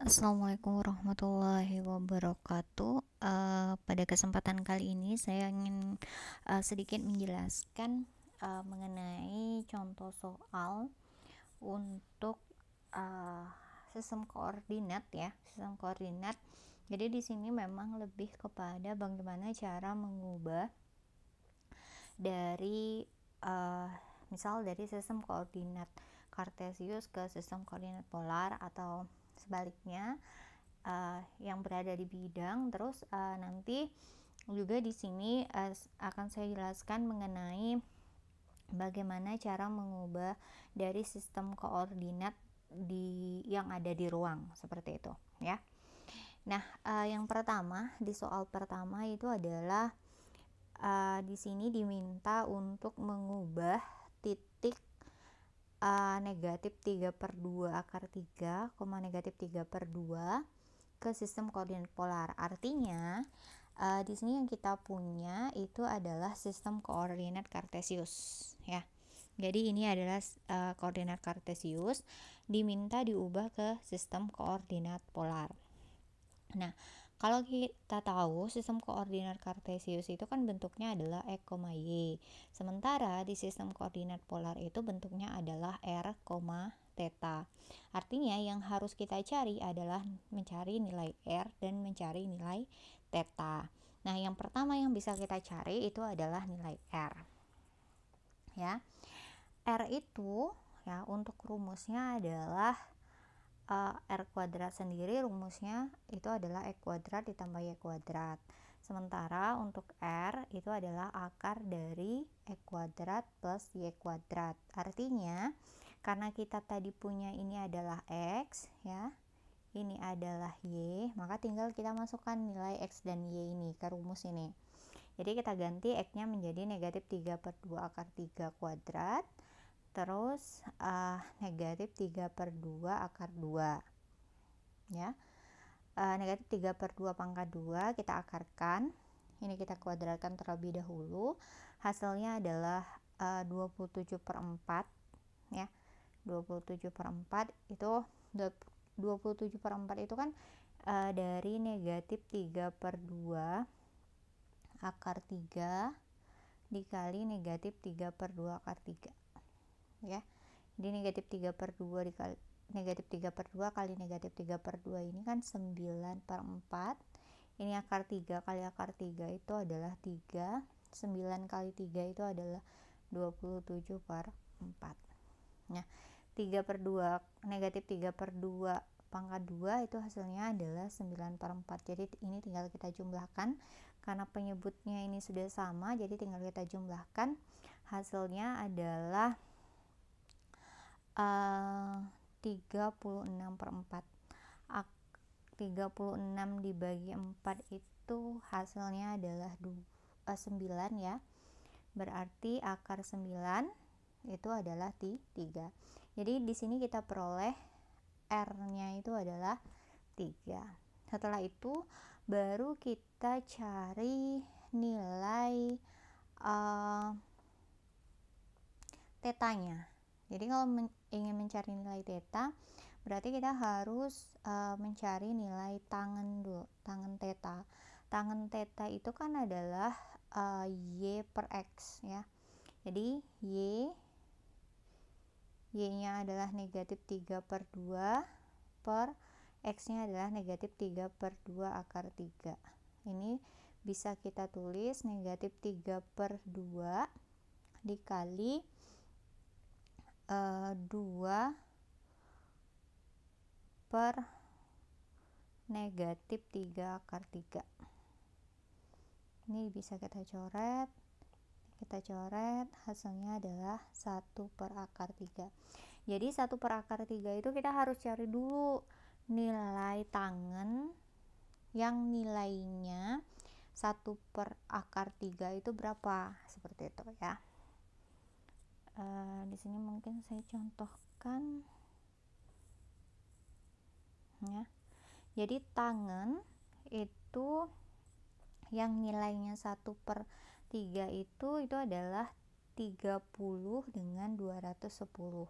Assalamualaikum warahmatullahi wabarakatuh. Pada kesempatan kali ini saya ingin sedikit menjelaskan mengenai contoh soal untuk uh, sistem koordinat ya, sistem koordinat. Jadi di sini memang lebih kepada bagaimana cara mengubah dari misal dari sistem koordinat kartesius ke sistem koordinat polar atau sebaliknya, yang berada di bidang. Terus nanti juga di sini akan saya jelaskan mengenai bagaimana cara mengubah dari sistem koordinat yang ada di ruang seperti itu ya. Nah, yang pertama di soal pertama itu adalah di sini diminta untuk mengubah titik negatif 3/2 akar 3, negatif 3/2 ke sistem koordinat polar. Artinya di sini yang kita punya itu adalah sistem koordinat kartesius ya. Jadi ini adalah koordinat kartesius diminta diubah ke sistem koordinat polar. Nah, kalau kita tahu sistem koordinat kartesius itu kan bentuknya adalah x, y. Sementara di sistem koordinat polar itu bentuknya adalah r, theta. Artinya yang harus kita cari adalah mencari nilai r dan mencari nilai theta. Nah, yang pertama yang bisa kita cari itu adalah nilai r. Ya. R itu ya untuk rumusnya adalah R kuadrat sendiri rumusnya itu adalah X kuadrat ditambah Y kuadrat. Sementara untuk R itu adalah akar dari X kuadrat plus Y kuadrat. Artinya karena kita tadi punya ini /adalah X ya, ini adalah Y, maka tinggal kita masukkan nilai X dan Y ini ke rumus ini. Jadi kita ganti X nya menjadi negatif 3/2 akar 3 kuadrat, terus negatif 3/2 akar 2 ya. Negatif 3/2 pangkat 2 kita akarkan, ini kita kuadratkan terlebih dahulu, hasilnya adalah 27/4 ya. 27/4 itu 27/4 itu kan dari negatif 3/2 akar 3 dikali negatif 3/2 akar 3 ya. Jadi negatif 3/2 dikali negatif 3/2 kali negatif 3/2 ini kan 9/4. Ini akar 3 kali akar 3 itu adalah 3. 9 kali 3 itu adalah 27/4. Nah, 3/2 negatif 3/2 pangkat 2 itu hasilnya adalah 9/4. Jadi ini tinggal kita jumlahkan. Karena penyebutnya ini sudah sama, jadi tinggal kita jumlahkan. Hasilnya adalah 36/4. 36 dibagi 4 itu hasilnya adalah 9 ya. Berarti akar 9 itu adalah 3. Jadi di sini kita peroleh R-nya itu adalah 3. Setelah itu baru kita cari nilai tetanya. Jadi kalau ingin mencari nilai theta, berarti kita harus mencari nilai tangen dulu, tangen theta. Tangen theta itu kan adalah y per x ya. Jadi y-nya adalah negatif 3/2 per x-nya adalah negatif 3/2 akar 3. Ini bisa kita tulis negatif 3/2 dikali 2 per negatif 3 akar 3. Ini bisa kita coret, hasilnya adalah 1 per akar 3. Jadi 1 per akar 3 itu kita harus cari dulu nilai tangen yang nilainya 1 per akar 3 itu berapa, seperti itu ya. Di sini mungkin saya contohkan ya. Jadi tangen itu yang nilainya 1/3 itu adalah 30 dengan 210,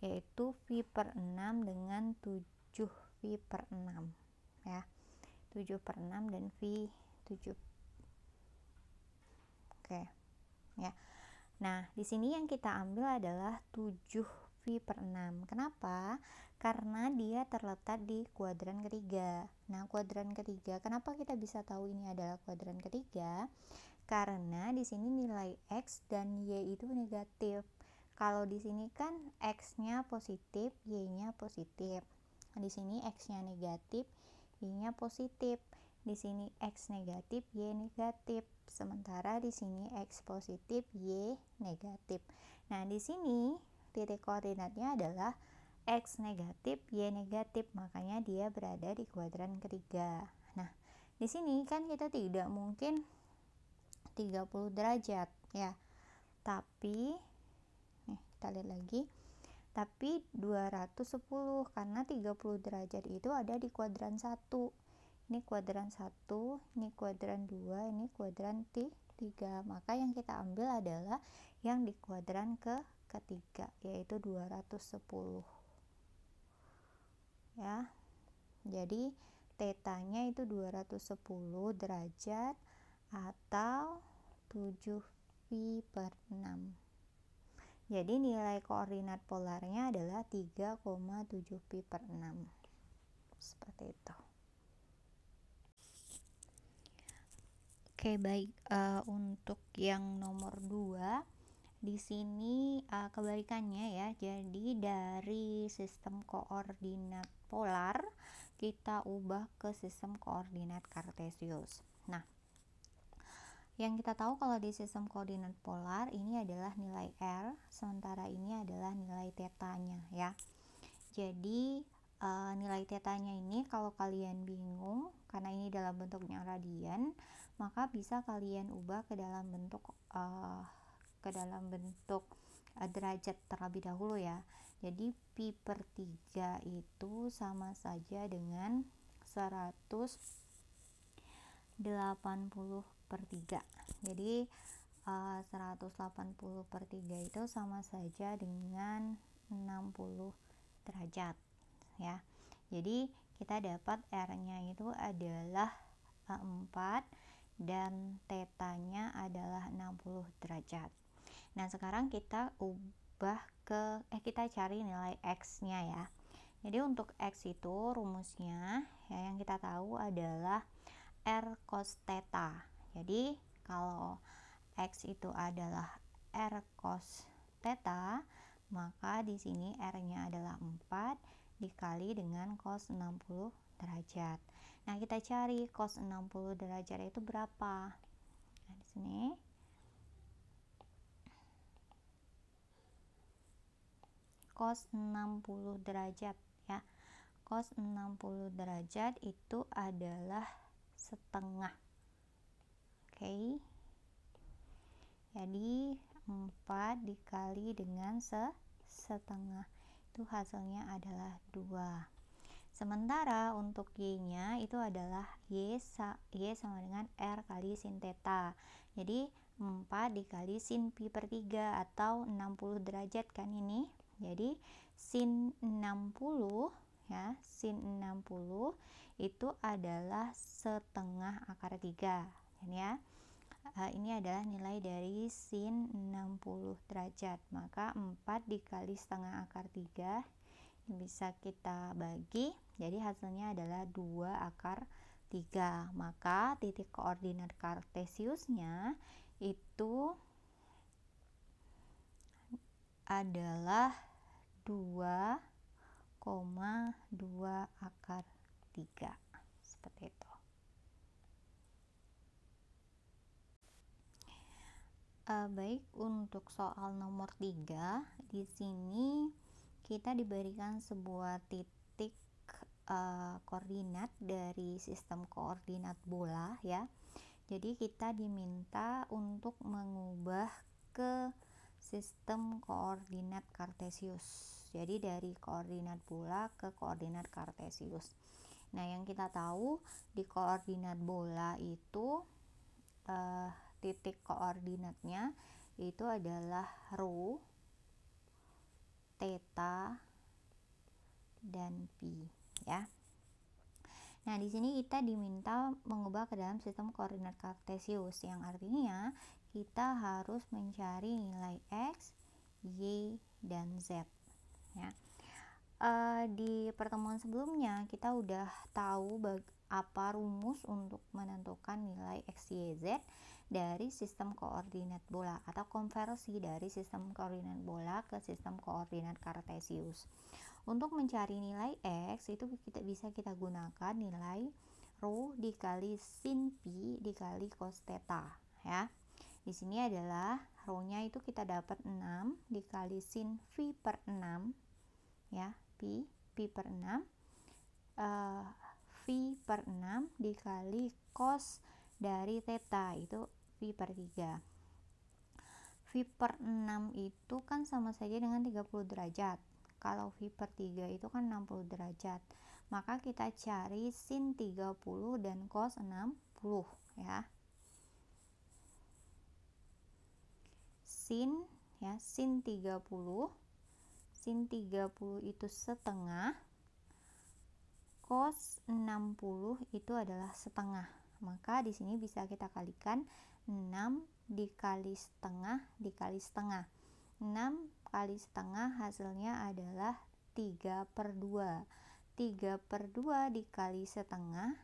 yaitu V/6 dengan 7 7V/6 ya, 7/6 dan V7. Oke ya. Nah, di sini yang kita ambil adalah 7V/6. Kenapa? Karena dia terletak di kuadran ketiga. Nah, kuadran ketiga, kenapa kita bisa tahu ini adalah kuadran ketiga? Karena di sini nilai X dan Y itu negatif. Kalau di sini kan X-nya positif, Y-nya positif. Di sini X-nya negatif, Y-nya positif. Di sini X negatif, Y negatif. Sementara di sini X positif, Y negatif. Nah, di sini titik koordinatnya adalah X negatif, Y negatif, makanya dia berada di kuadran ketiga. Nah, di sini kan kita tidak mungkin 30 derajat ya. Tapi nih, kita lihat lagi. Tapi 210 karena 30 derajat itu ada di kuadran 1. Ini kuadran 1, ini kuadran 2, ini kuadran 3. Maka yang kita ambil adalah yang di kuadran ketiga, yaitu 210. Ya. Jadi tetanya itu 210 derajat atau 7V/6. Jadi nilai koordinat polarnya adalah 3,7V/6. Seperti itu. Oke, baik. Untuk yang nomor 2 di sini kebalikannya ya. Jadi dari sistem koordinat polar kita ubah ke sistem koordinat kartesius. Nah, yang kita tahu kalau di sistem koordinat polar ini adalah nilai R, sementara ini adalah nilai tetanya ya. Jadi nilai tetanya ini kalau kalian bingung karena ini dalam bentuknya radian, maka bisa kalian ubah ke dalam bentuk derajat terlebih dahulu ya. Jadi pi/3 itu sama saja dengan 180/3. Jadi 180/3 itu sama saja dengan 60 derajat ya. Jadi kita dapat R-nya itu adalah 4 dan tetanya adalah 60 derajat. Nah, sekarang kita kita cari nilai X-nya ya. Jadi untuk X itu rumusnya ya yang kita tahu adalah R cos theta. Jadi kalau X itu adalah R cos theta, maka di sini R-nya adalah 4 dikali dengan cos 60 derajat. Nah, kita cari cos 60 derajat itu berapa? Nah, di sini cos 60 derajat ya. Cos 60 derajat itu adalah setengah. Oke. Jadi 4 dikali dengan setengah itu hasilnya adalah 2. Sementara untuk Y-nya itu adalah Y sama dengan R kali sin theta. Jadi 4 dikali sin pi/3 atau 60 derajat kan ini. Jadi sin 60 ya, sin 60 itu adalah setengah akar 3 ya. Ini adalah nilai dari sin 60 derajat. Maka 4 dikali setengah akar 3 bisa kita bagi, jadi hasilnya adalah 2 akar 3. Maka titik koordinat kartesiusnya itu adalah 2,2 akar 3. Seperti itu. Baik, untuk soal nomor 3 di sini kita diberikan sebuah titik koordinat dari sistem koordinat bola ya. Jadi kita diminta untuk mengubah ke sistem koordinat kartesius. Jadi dari koordinat bola ke koordinat kartesius. Nah, yang kita tahu di koordinat bola itu titik koordinatnya itu adalah rho, theta, dan pi ya. Nah, di sini kita diminta mengubah ke dalam sistem koordinat kartesius, yang artinya kita harus mencari nilai x, y, dan z, ya. Di pertemuan sebelumnya kita udah tahu apa rumus untuk menentukan nilai x, y, z dari sistem koordinat bola, atau konversi dari sistem koordinat bola ke sistem koordinat kartesius. Untuk mencari nilai x itu bisa kita gunakan nilai rho dikali sin pi dikali cos theta, ya. Di sini adalah rho-nya itu kita dapat 6 dikali sin phi per 6, ya, pi per 6, phi per 6 dikali cos dari theta itu phi per 3. Phi per 6 itu kan sama saja dengan 30 derajat. Kalau phi per 3 itu kan 60 derajat. Maka kita cari sin 30 dan cos 60, ya. Sin 30. Sin 30 itu setengah, cos 60 itu adalah setengah. Maka di sini bisa kita kalikan 6 dikali setengah dikali setengah. 6 kali setengah hasilnya adalah 3 per 2. 3 per 2 dikali setengah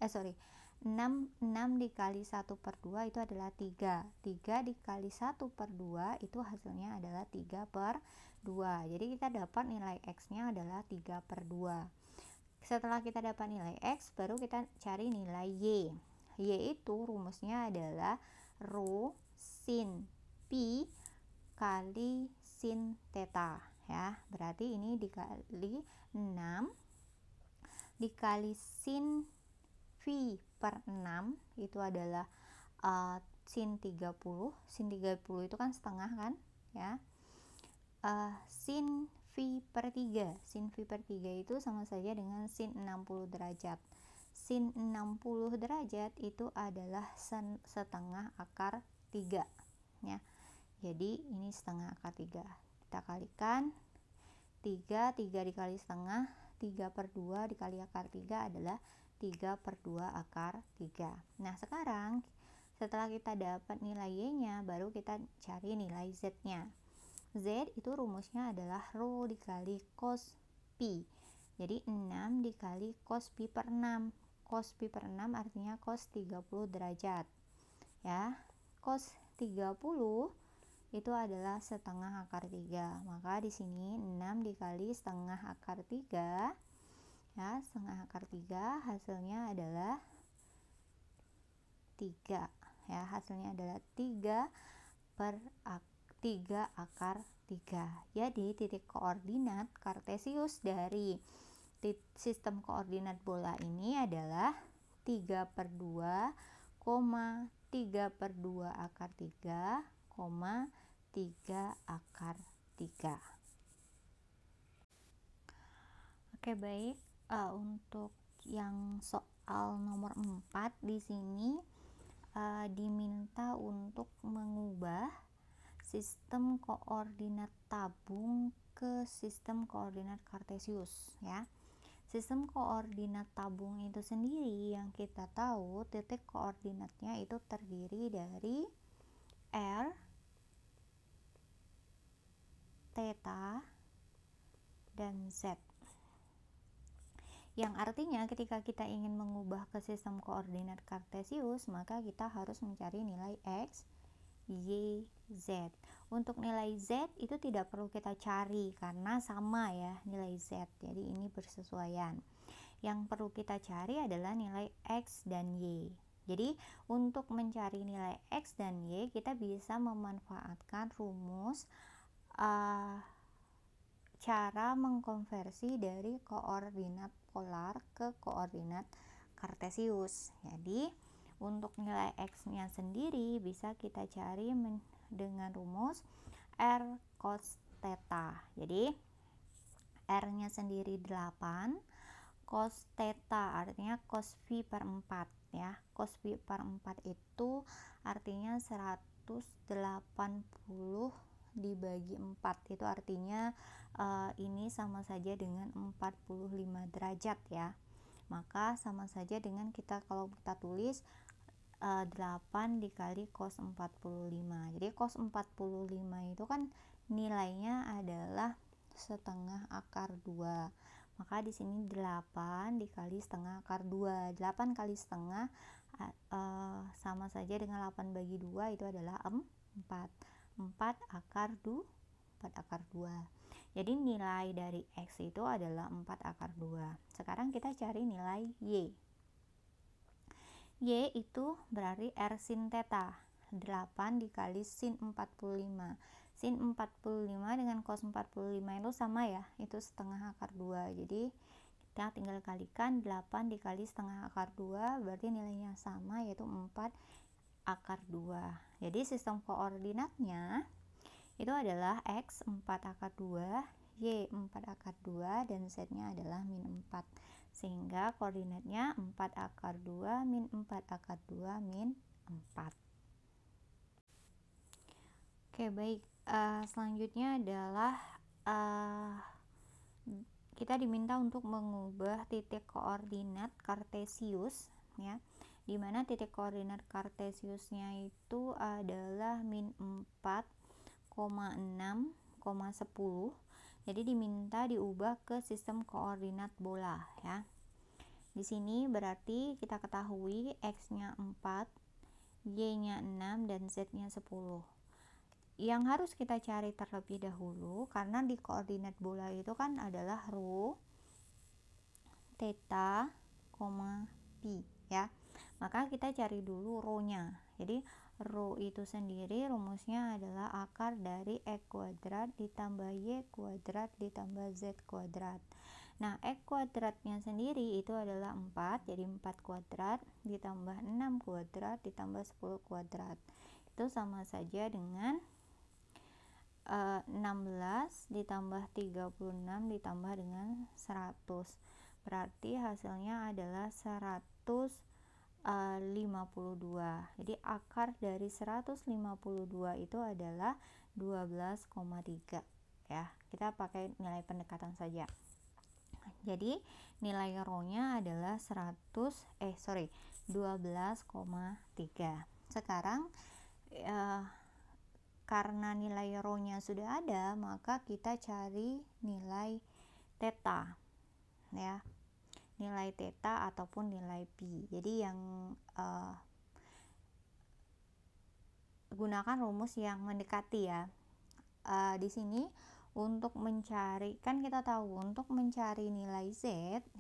6 dikali 1 per 2 itu adalah 3. 3 dikali 1 per 2 itu hasilnya adalah 3 per 2. Jadi kita dapat nilai x nya adalah 3 per 2. Setelah kita dapat nilai x, baru kita cari nilai y. Y itu rumusnya adalah rho sin pi kali sin theta, ya. Berarti ini dikali 6 dikali sin phi per 6 itu adalah sin 30. Sin 30 itu kan setengah kan, ya. Sin phi per 3. Sin phi per 3 itu sama saja dengan sin 60 derajat. Sin 60 derajat itu adalah setengah akar 3, ya. Jadi ini setengah akar 3. Kita kalikan 3 dikali setengah, 3 per 2 dikali akar 3 adalah 3 per 2 akar 3. Nah, sekarang setelah kita dapat nilai y-nya, baru kita cari nilai z-nya. Z itu rumusnya adalah rho dikali cos pi. Jadi 6 dikali cos pi per 6. Cos pi per 6 artinya cos 30 derajat, ya. Cos 30 itu adalah setengah akar 3. Maka di sini 6 dikali setengah akar 3, ya, setengah akar 3 hasilnya adalah 3, ya. Hasilnya adalah 3 per 3 akar 3. Jadi titik koordinat kartesius dari sistem koordinat bola ini adalah 3 per 2, 3 per 2 akar 3, 3 akar 3. Oke, baik. Untuk yang soal nomor 4 di sini diminta untuk mengubah sistem koordinat tabung ke sistem koordinat kartesius, ya. Sistem koordinat tabung itu sendiri yang kita tahu titik koordinatnya itu terdiri dari r, theta, dan z. Yang artinya ketika kita ingin mengubah ke sistem koordinat kartesius, maka kita harus mencari nilai x, y, z. Untuk nilai z itu tidak perlu kita cari karena sama, ya, nilai z. Jadi ini bersesuaian. Yang perlu kita cari adalah nilai x dan y. Jadi untuk mencari nilai x dan y kita bisa memanfaatkan rumus cara mengkonversi dari koordinat polar ke koordinat kartesius. Jadi untuk nilai x-nya sendiri bisa kita cari dengan rumus r cos theta. Jadi r-nya sendiri 8, cos theta artinya cos phi per 4, ya. Cos phi per 4 itu artinya 180 dibagi 4. Itu artinya ini sama saja dengan 45 derajat, ya. maka sama saja dengan kalau kita tulis 8 dikali cos 45. Jadi cos 45 itu kan nilainya adalah setengah akar 2. Maka di sini 8 dikali setengah akar 2. 8 kali setengah sama saja dengan 8 bagi 2, itu adalah 4. 4 akar 2. 4 akar 2. Jadi nilai dari X itu adalah 4 akar 2. Sekarang kita cari nilai Y. Y itu berarti R sin theta. 8 dikali sin 45. Sin 45 dengan cos 45 itu sama ya, itu setengah akar 2. Jadi kita tinggal kalikan 8 dikali setengah akar 2, berarti nilainya sama, yaitu 4 akar 2. Jadi sistem koordinatnya itu adalah X 4 akar 2, Y 4 akar 2, dan Z nya adalah min 4. Sehingga koordinatnya 4 akar 2 min 4 akar 2 min 4. Oke, baik. Selanjutnya adalah kita diminta untuk mengubah titik koordinat kartesius, ya, dimana titik koordinat kartesiusnya itu adalah min 4, 6, 10. Jadi diminta diubah ke sistem koordinat bola, ya. Di sini berarti kita ketahui X-nya 4, Y-nya 6, dan Z-nya 10. Yang harus kita cari terlebih dahulu, karena di koordinat bola itu kan adalah rho, theta, pi, ya. Maka kita cari dulu rho-nya. Jadi rho itu sendiri rumusnya adalah akar dari X kuadrat ditambah Y kuadrat ditambah Z kuadrat. Nah, X kuadratnya sendiri itu adalah 4, jadi 4 kuadrat ditambah 6 kuadrat ditambah 10 kuadrat. Itu sama saja dengan 16 ditambah 36 ditambah dengan 100. Berarti hasilnya adalah 152. Jadi akar dari 152 itu adalah 12,3, ya. Kita pakai nilai pendekatan saja. Jadi nilai rho-nya adalah 12,3. Sekarang karena nilai rho-nya sudah ada, maka kita cari nilai theta, ya. Nilai theta ataupun nilai pi. Jadi yang gunakan rumus yang mendekati, ya. Di sini untuk mencari, kan kita tahu untuk mencari nilai Z,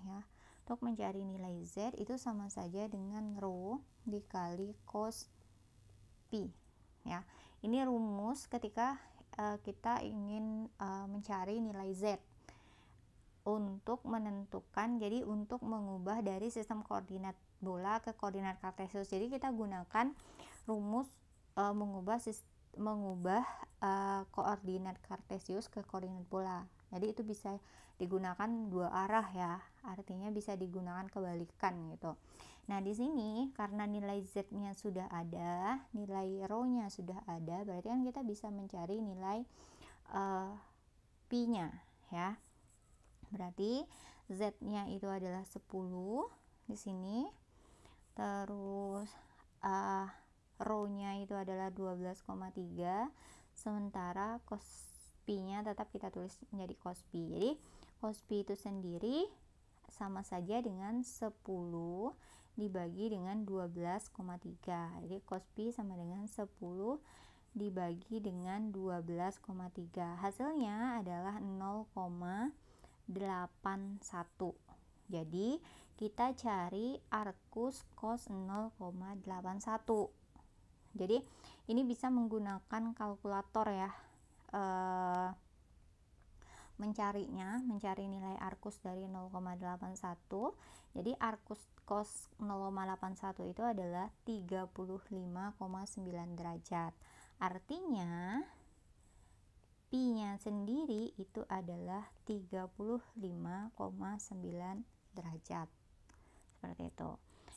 ya. Untuk mencari nilai Z itu sama saja dengan rho dikali cos pi, ya. Ini rumus ketika kita ingin mencari nilai Z untuk menentukan, jadi untuk mengubah dari sistem koordinat bola ke koordinat kartesius. Jadi kita gunakan rumus mengubah koordinat kartesius ke koordinat bola. Jadi itu bisa digunakan dua arah, ya. Artinya bisa digunakan kebalikan gitu. Nah, di sini karena nilai Z-nya sudah ada, nilai rho-nya sudah ada, berarti kan kita bisa mencari nilai pi-nya, ya. Berarti Z-nya itu adalah 10 di sini. Terus rho-nya itu adalah 12,3, sementara cos pi-nya tetap kita tulis menjadi cos pi. Jadi cos pi itu sendiri sama saja dengan 10 dibagi dengan 12,3. Jadi cos pi sama dengan 10 dibagi dengan 12,3. Hasilnya adalah 0,81. Jadi kita cari arcus cos 0,81. Jadi ini bisa menggunakan kalkulator, ya. Mencari nilai arcus dari 0,81. Jadi arcus cos 0,81 itu adalah 35,9 derajat. Artinya pi-nya sendiri itu adalah 35,9 derajat. Seperti itu.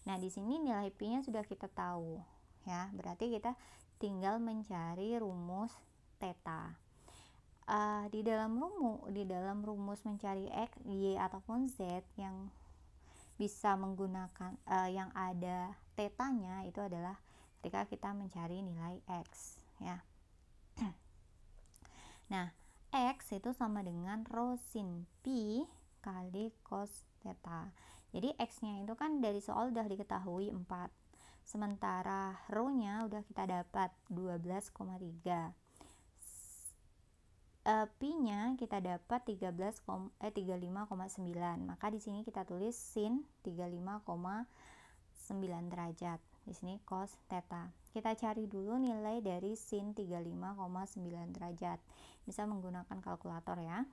Nah, di sini nilai pi-nya sudah kita tahu, ya. Berarti kita tinggal mencari rumus theta. Di dalam rumus mencari X, Y ataupun Z, yang bisa menggunakan yang ada tetanya itu adalah ketika kita mencari nilai X ya. Nah, X itu sama dengan rho sin pi kali cos theta. Jadi X-nya itu kan dari soal udah diketahui 4. Sementara rho-nya udah kita dapat 12,3. Pi-nya kita dapat 35,9. Maka di sini kita tulis sin 35,9 derajat. Di sini cos theta. Kita cari dulu nilai dari sin 35,9 derajat. Bisa menggunakan kalkulator ya.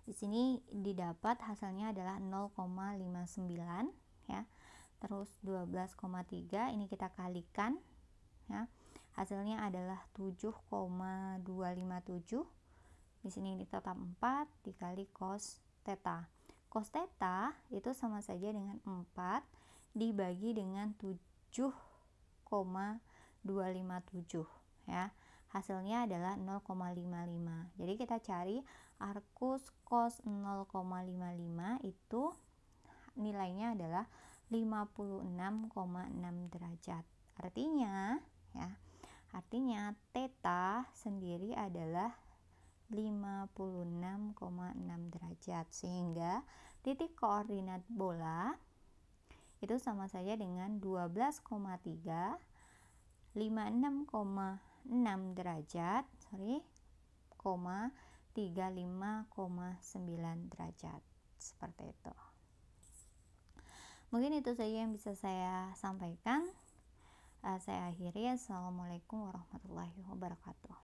Di sini didapat hasilnya adalah 0,59 ya. Terus 12,3 ini kita kalikan ya. Hasilnya adalah 7,257. Di sini tetap 4 dikali cos theta. Cos theta itu sama saja dengan 4 dibagi dengan 7,257 ya. Hasilnya adalah 0,55. Jadi kita cari arcus cos 0,55 itu nilainya adalah 56,6 derajat. Artinya theta sendiri adalah 56,6 derajat, sehingga titik koordinat bola itu sama saja dengan 12,3 56,6 derajat 35,9 derajat, seperti itu. Mungkin itu saja yang bisa saya sampaikan. Saya akhiri. Assalamualaikum warahmatullahi wabarakatuh.